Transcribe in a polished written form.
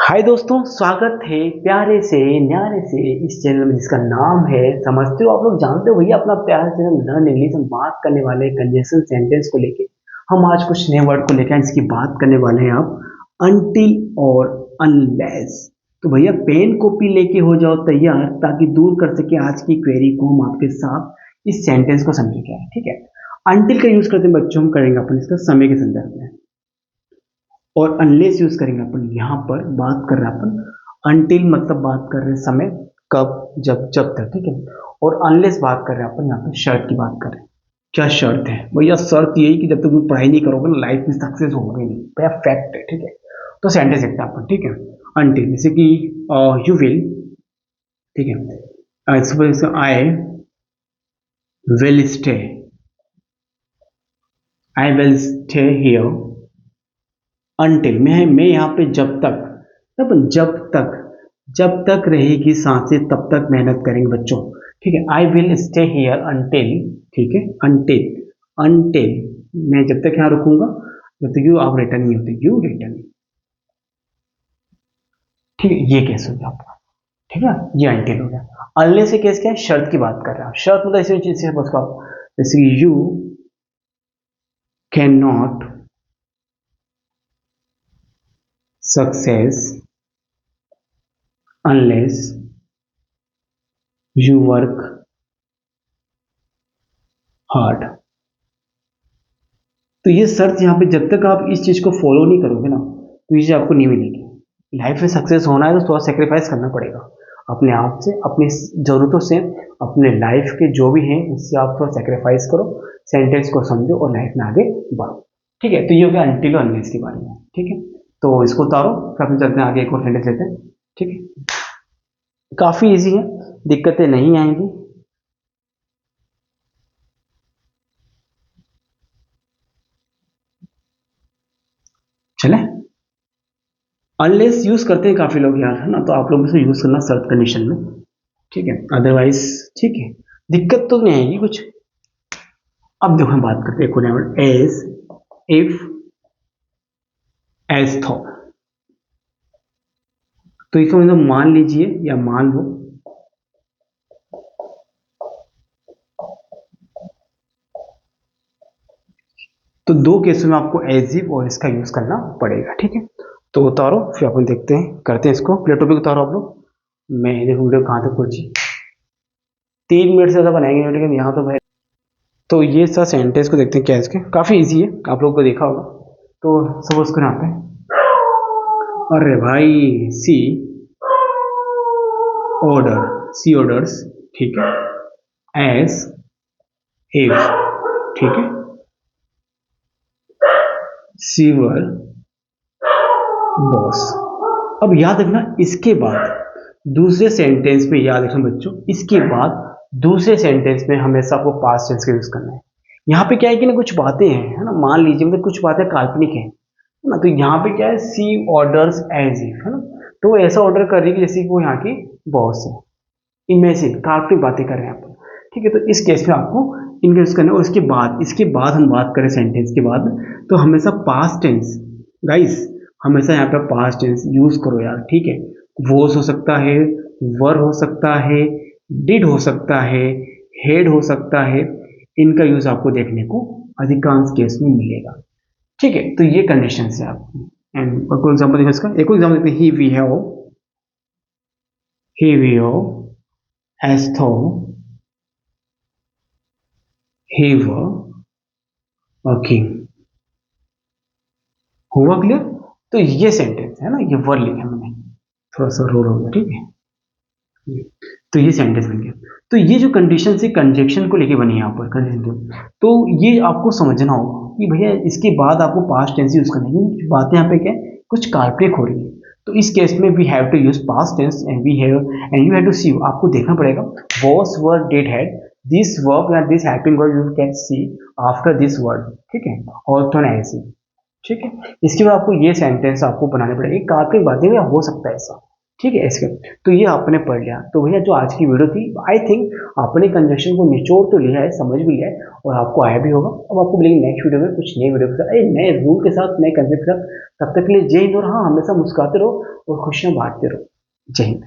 हाय दोस्तों, स्वागत है प्यारे से न्यारे से इस चैनल में जिसका नाम है समझते हो। आप लोग जानते हो भैया, अपना प्यारा चैनल लर्न इंग्लिश। हम बात करने वाले हैं कंजंक्शन सेंटेंस को लेके। हम आज कुछ नए वर्ड को लेकर इसकी बात करने वाले हैं आप अनटिल और अनलेस। तो भैया पेन कॉपी लेके हो जाओ तैयार, ताकि दूर कर सके आज की क्वेरी को हम आपके साथ इस सेंटेंस को समझेंगे। ठीक है, अनटिल का यूज करते हैं बच्चों, हम करेंगे अपन इसका समय के संदर्भ में, और अनलेस यूज करेंगे अपन। यहाँ पर बात कर रहे हैं अपन अनटिल, मतलब बात कर रहे हैं समय, कब, जब, जब तक। ठीक है, और अनलेस बात कर रहे हैं अपन यहाँ पर शर्त की बात कर रहे हैं। क्या शर्त है भैया? शर्त यही कि जब तक तुम पढ़ाई नहीं करोगे ना, लाइफ में सक्सेस होगे नहीं भैया, फैक्ट है। ठीक है, तो सेंटेंस देखते हैं अपन। ठीक है, अनटिल जैसे कि यू विल, ठीक है, I will stay, I will stay here until. मैं यहाँ पे जब तक, जब तक रहेगी सांसें तब तक मेहनत करेंगे बच्चों। ठीक है, I will stay here until. ठीक है, अनटिल, अनटिल मैं जब तक यहाँ रुकूंगा जब तक यू आप रिटर्न नहीं होते, यू रिटर्न। ठीक है, ये केस हो गया आपका। ठीक है, ये अनटिल हो गया। अनलेस से केस क्या है? शर्त की बात कर रहा है। शर्त मतलब ऐसी चीज है जैसे you can not success unless you work hard। तो ये शर्त यहाँ पे, जब तक आप इस चीज को फॉलो नहीं करोगे ना, तो ये चीज आपको नहीं मिलेगी। लाइफ में सक्सेस होना है तो थोड़ा सेक्रीफाइस करना पड़ेगा अपने आप से, अपनी जरूरतों से, अपने लाइफ के जो भी हैं उससे आप थोड़ा सेक्रीफाइस करो, सेंटेंस को समझो और लाइफ में आगे बढ़ो। ठीक है, तो ये हो गया अनटिल और अनलेस के बारे में। ठीक है, तो इसको उतारो, फिर अपन चलते हैं आगे, एक और सेंटेंस लेते हैं। ठीक है, काफी इजी है, दिक्कतें नहीं आएंगी। चले, अनलेस यूज करते हैं काफी लोग यार, है ना, तो आप लोग इसे यूज करना शर्त कंडीशन में। ठीक है, अदरवाइज ठीक है, दिक्कत तो नहीं आएगी कुछ। अब देखो हम बात करते हैं एज, इफ, एज थॉ। तो इसको मतलब मान लीजिए या मान लो। तो दो केसों में आपको एज इफ और इसका यूज करना पड़ेगा। ठीक है, तो उतारो, फिर अपन देखते हैं, करते हैं इसको। प्ले टॉपिक उतारो आप लोग। मैं देखो वीडियो कहाँ तक पहुंची, 3 मिनट से ज्यादा बनाएंगे वीडियो यहाँ तो भाई। तो ये सा सेंटेंस को देखते हैं क्या है इसके। काफी इजी है, आप लोगों को देखा होगा। तो सपोज करें यहाँ पे, अरे भाई सी ऑर्डर, सी ऑर्डर्स, ठीक है, एज इफ, ठीक है, सी वर बॉस। अब याद रखना, इसके बाद दूसरे सेंटेंस में, याद रखना बच्चों, इसके बाद दूसरे सेंटेंस में हमेशा आपको पास्ट टेंस का यूज करना है। यहाँ पे क्या है कि ना, कुछ बातें हैं, है ना, मान लीजिए मतलब कुछ बातें काल्पनिक है ना, तो यहाँ पे क्या है, सी ऑर्डर्स एज इफ, है ना, तो वो ऐसा ऑर्डर कर रही है जैसे कि वो यहाँ की बॉस है। इमेजिन, काल्पनिक बातें कर रहे हैं आप। ठीक है, तो इस केस में आपको इनका यूज करना है। और इसके बाद हम बात करें सेंटेंस के बाद, तो हमेशा पास्ट टेंस, गाइस हमेशा यहाँ पे पास्ट टेंस यूज करो यार। ठीक है, वॉज हो सकता है, वर हो सकता है, डिड हो सकता है, हेड हो सकता है, इनका यूज आपको देखने को अधिकांश केस में मिलेगा। ठीक है, तो ये कंडीशन है आपकी। एंड कोई एग्जाम्पल देखो इसका, एक एग्जाम्पल देखते हैं। ही वी हो, एज थो, he were working। हुआ क्लियर? तो ये सेंटेंस है ना, ये वर्ड लिखा मैंने, थोड़ा सा रोड हो गया। ठीक है, तो ये सेंटेंस बन गया। तो ये जो कंडीशन से कंजक्शन को लेके बनी है यहाँ पर कंडीशन, तो ये आपको समझना होगा कि भैया इसके बाद आपको पास्ट टेंस यूज करना है। कुछ बातें यहाँ पे क्या है, कुछ काल्पनिक हो रही है, तो इस केस में we have to use past tense and you have to see, आपको देखना पड़ेगा was, were, did, had, this verb या this helping verb you can see after this word. ठीक है, और तो ऐसे। ठीक है, इसके बाद आपको ये सेंटेंस आपको बनाने पड़ेगा। काल्पनिक बातें हो सकता है ऐसा। ठीक है इसके। तो ये आपने पढ़ लिया। तो भैया जो आज की वीडियो थी, आई थिंक आपने कंजक्शन को निचोड़ तो लिया है, समझ भी लिया है और आपको आया भी होगा। अब आपको मिलेंगे नेक्स्ट वीडियो में कुछ नए वीडियो के साथ, नए रूल के साथ, नए कंसेप्ट के साथ। तब तक के लिए जय हिंद और हाँ, हमेशा मुस्कुराते रहो और खुशियां बांटते रहो। जय हिंद।